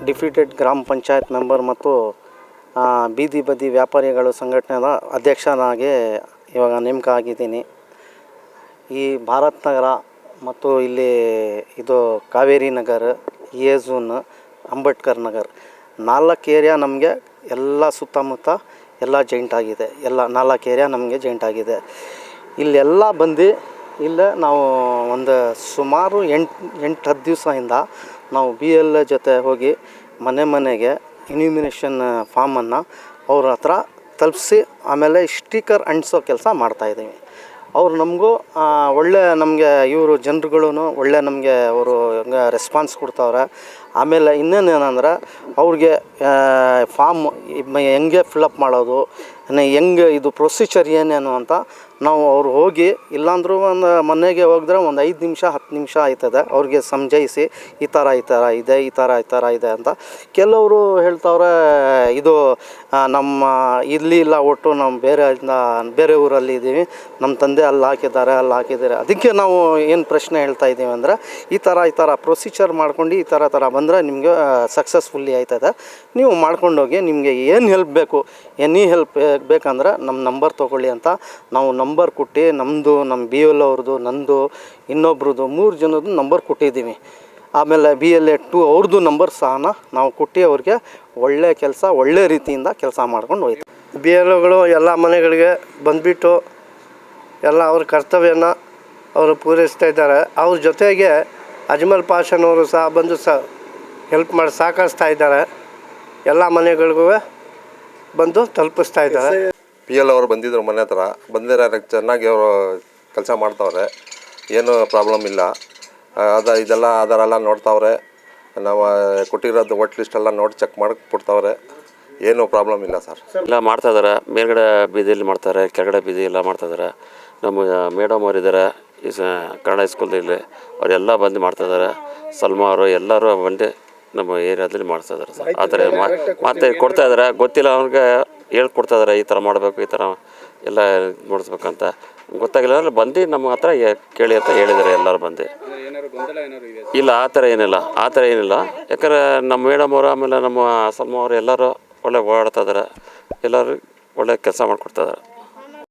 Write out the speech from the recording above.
Defeated ಗ್ರಾಮ panchayat member ಮತ್ತು ಬೀದಿ ಬದಿ ವ್ಯಾಪಾರಿಗಳು ಸಂಘಟನೆಯ ಅಧ್ಯಕ್ಷನಾಗಿ ಇವಾಗ ನೇಮಕ ಆಗಿದ್ದೀನಿ. ಈ ಭಾರತ್ ನಗರ ಮತ್ತು ಇಲ್ಲಿ ಇದು Kaveri Nagar, A zone, Ambedkar Nagar 4 area ನಮಗೆ ಎಲ್ಲ ಸುತ್ತಮುತ್ತ ಎಲ್ಲ ಜಾಯಿಂಟ್ ಆಗಿದೆ. ಎಲ್ಲ 4 ಏರಿಯಾ ನಮಗೆ ಜಾಯಿಂಟ್ ಆಗಿದೆ. ಇಲ್ಲೆಲ್ಲ ಬಂದು ಇಲ್ಲೇ ನಾವು ಒಂದು ಸುಮಾರು 8-10 ದಿವಸದಿಂದ ನಾವು BL ಜೊತೆ ಹೋಗಿ ಮನೆಗೆ ಇನ್ಯುಮಿನೇಷನ್ ಫಾರ್ಮನ್ನು ಅವ್ರ ಹತ್ರ ತಲುಪಿಸಿ ಆಮೇಲೆ ಸ್ಟಿಕರ್ ಅಂಟಿಸೋ ಕೆಲಸ ಮಾಡ್ತಾಯಿದ್ದೀವಿ. ಅವ್ರು ನಮಗೂ ಒಳ್ಳೆ ನಮಗೆ ಇವರು ಜನರುಗಳೂ ಒಳ್ಳೆ ನಮಗೆ ಅವರು ರೆಸ್ಪಾನ್ಸ್ ಕೊಡ್ತಾವ್ರೆ. ಆಮೇಲೆ ಇನ್ನೇನೇನೆಂದ್ರೆ ಅವ್ರಿಗೆ ಫಾರ್ಮ್ ಹೆಂಗೆ ಫಿಲಪ್ ಮಾಡೋದು, ಹೆಂಗೆ ಇದು ಪ್ರೊಸೀಜರ್ ಏನೇನು ಅಂತ ನಾವು ಅವ್ರು ಹೋಗಿ ಇಲ್ಲಾಂದ್ರೂ ಒಂದು ಮನೆಗೆ ಹೋಗಿದ್ರೆ ಒಂದು 5 ನಿಮಿಷ 10 ನಿಮಿಷ ಆಯ್ತದೆ ಅವ್ರಿಗೆ ಸಮಜಾಯಿಸಿ ಈ ಥರ ಇದೆ, ಈ ಥರ ಇದೆ ಅಂತ. ಕೆಲವರು ಹೇಳ್ತಾವ್ರೆ ಇದು ನಮ್ಮ ಇಲ್ಲಿ ಇಲ್ಲ, ಒಟ್ಟು ನಾವು ಬೇರೆ ಊರಲ್ಲಿ ಇದ್ದೀವಿ, ನಮ್ಮ ತಂದೆ ಅಲ್ಲಿ ಹಾಕಿದ್ದಾರೆ. ಅದಕ್ಕೆ ನಾವು ಏನು ಪ್ರಶ್ನೆ ಹೇಳ್ತಾ ಇದ್ದೀವಿ ಅಂದರೆ ಈ ಥರ ಪ್ರೊಸೀಜರ್ ಮಾಡ್ಕೊಂಡು ಈ ಥರ ಬಂದರೆ ನಿಮಗೆ ಸಕ್ಸಸ್ಫುಲ್ಲಿ ಆಯ್ತದೆ. ನೀವು ಮಾಡ್ಕೊಂಡೋಗಿ ನಿಮಗೆ ಏನು ಹೆಲ್ಪ್ ಬೇಕು, ಎನಿ ಹೆಲ್ಪ್ ಬೇಕಂದ್ರೆ ನಮ್ಮ ನಂಬರ್ ತೊಗೊಳ್ಳಿ ಅಂತ ನಾವು ನಂಬರ್ ಕೊಟ್ಟು ನಮ್ಮದು, ನಮ್ಮ BL ಅವ್ರದ್ದು, ನಂದು, ಇನ್ನೊಬ್ರದ್ದು 3 ಜನದ್ದು ನಂಬರ್ ಕೊಟ್ಟಿದ್ದೀವಿ. ಆಮೇಲೆ BLA 2 ಅವ್ರದ್ದು ನಂಬರ್ ಸಹ ನಾವು ಕೊಟ್ಟು ಅವ್ರಿಗೆ ಒಳ್ಳೆ ರೀತಿಯಿಂದ ಕೆಲಸ ಮಾಡ್ಕೊಂಡು ಹೋಯ್ತು. BLOಗಳು ಎಲ್ಲ ಮನೆಗಳಿಗೆ ಬಂದುಬಿಟ್ಟು ಎಲ್ಲ ಅವ್ರ ಕರ್ತವ್ಯನ ಅವರು ಪೂರೈಸ್ತಾ ಇದ್ದಾರೆ. ಅವ್ರ ಜೊತೆಗೆ ಅಜ್ಮಲ್ ಪಾಷನವರು ಸಹ ಬಂದು ಹೆಲ್ಪ್ ಮಾಡಿ ಸಹಕರಿಸ್ತಾ ಇದ್ದಾರೆ. ಎಲ್ಲ ಮನೆಗಳಿಗೂ ಬಂದು ತಲುಪಿಸ್ತಾ ಇದ್ದಾರೆ. PL ಅವರು ಬಂದಿದ್ದರು, ಮನೆ ಹತ್ರ ಬಂದಿರೋ ಚೆನ್ನಾಗಿ ಅವರು ಕೆಲಸ ಮಾಡ್ತಾವ್ರೆ. ಏನೂ ಪ್ರಾಬ್ಲಮ್ ಇಲ್ಲ. ಇದೆಲ್ಲ ಆಧಾರೆಲ್ಲ ನೋಡ್ತಾವ್ರೆ. ನಾವು ಕೊಟ್ಟಿರೋದು ವೋಟ್ ಲಿಸ್ಟೆಲ್ಲ ನೋಡಿ ಚೆಕ್ ಮಾಡಿ ಕೊಡ್ತಾವ್ರೆ. ಏನೂ ಪ್ರಾಬ್ಲಮ್ ಇಲ್ಲ ಸರ್. ಎಲ್ಲ ಮಾಡ್ತಾಯಿದ್ದಾರೆ. ಮೇಲ್ಗಡೆ ಬೀದಿಯಲ್ಲಿ ಮಾಡ್ತಾರೆ, ಕೆಳಗಡೆ ಬೀದಿ ಎಲ್ಲ ಮಾಡ್ತಾಯಿದ್ದಾರೆ. ನಮ್ಮ ಮೇಡಮ್ ಅವರಿದ್ದಾರೆ ಈ ಕನ್ನಡ ಸ್ಕೂಲಲ್ಲಿ, ಅವರೆಲ್ಲ ಬಂದು ಮಾಡ್ತಾಯಿದ್ದಾರೆ. ಸಲ್ಮಾ ಅವರು ಎಲ್ಲರೂ ಬಂದು ನಮ್ಮ ಏರಿಯಾದಲ್ಲಿ ಮಾಡ್ತಾಯಿದ್ದಾರೆ ಸರ್. ಆ ಥರ ಮತ್ತೆ ಕೊಡ್ತಾಯಿದ್ದಾರೆ. ಗೊತ್ತಿಲ್ಲ ಅವ್ರಿಗೆ ಹೇಳ್ಕೊಡ್ತಾಯಿದ್ದಾರೆ, ಈ ಥರ ಮಾಡಬೇಕು, ಈ ಥರ ಎಲ್ಲ ನೋಡಿಸ್ಬೇಕಂತ. ಗೊತ್ತಾಗಿಲ್ಲ ಅಂದ್ರೆ ಬಂದು ನಮ್ಮ ಹತ್ರ ಕೇಳಿ ಅಂತ ಹೇಳಿದ್ದಾರೆ ಎಲ್ಲರೂ ಬಂದು. ಇಲ್ಲ ಆ ಥರ ಏನಿಲ್ಲ. ಯಾಕಂದರೆ ನಮ್ಮ ಮೇಡಮ್ ಅವರು ಆಮೇಲೆ ನಮ್ಮ ಸಲ್ಮಾ ಅವರು ಎಲ್ಲರೂ ಒಳ್ಳೆ ಓಡಾಡ್ತಾ ಇದ್ದಾರೆ. ಎಲ್ಲರೂ ಒಳ್ಳೆ ಕೆಲಸ ಮಾಡಿಕೊಡ್ತಾಯಿದ್ದಾರೆ.